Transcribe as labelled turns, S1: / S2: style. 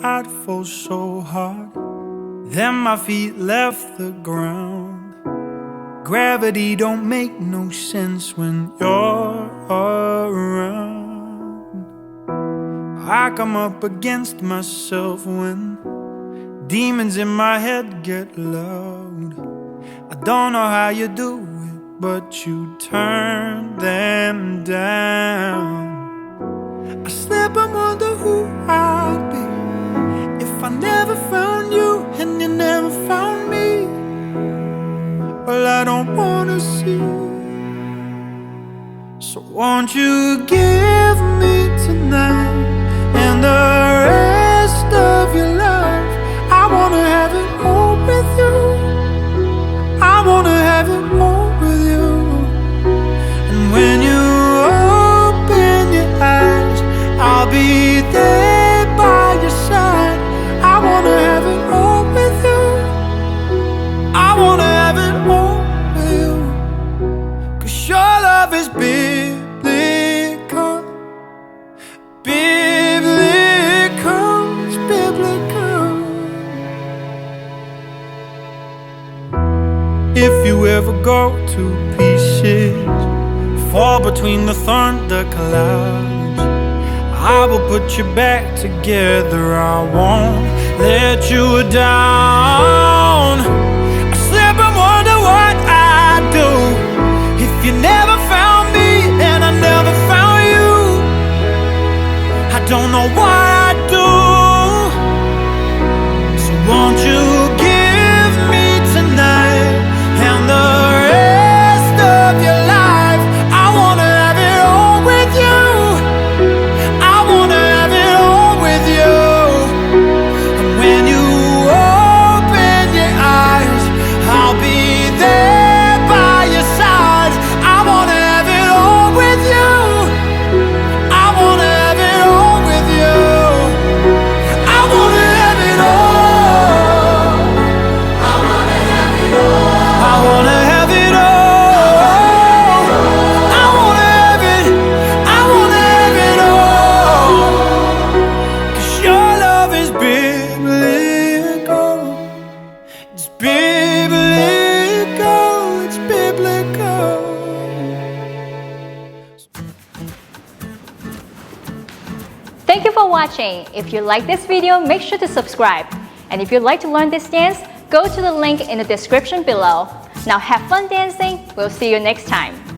S1: I'd fall so hard. Then my feet left the ground. Gravity don't make no sense when you're around. I come up against myself when demons in my head get loud. I don't know how you do it, but you turn them down. I slip and wonder who I'd be if I never found you and you never found me. Well, I don't wanna see. So won't you give me tonight and the rest of your life? I wanna have it all with you. I wanna have it all with you. And when you open your eyes, I'll be there by your side. I wanna have it all with you. I wanna have it all with you. 'Cause your love is biblical. Biblical, it's biblical. If you ever go to pieces, fall between the thunder clouds, I will put you back together. I won't let you down. I slip and wonder what I'd do if you never found me and I never found you. I don't know what I'd do. So won't you give me tonight and the rest of your life? I wanna have it all with you. I wanna have it all with you. And when you open your eyes, I'll be there by your side. I wanna have it all with you. I wanna have it all with you. I wanna have it all. I wanna have it all. I wanna have it all. I wanna have it. I wanna have it all. 'Cause your love is biblical. It's biblical. It's biblical.
S2: Thank you for watching. If you like this video, make sure to subscribe. And if you'd like to learn this dance, go to the link in the description below. Now have fun dancing. We'll see you next time.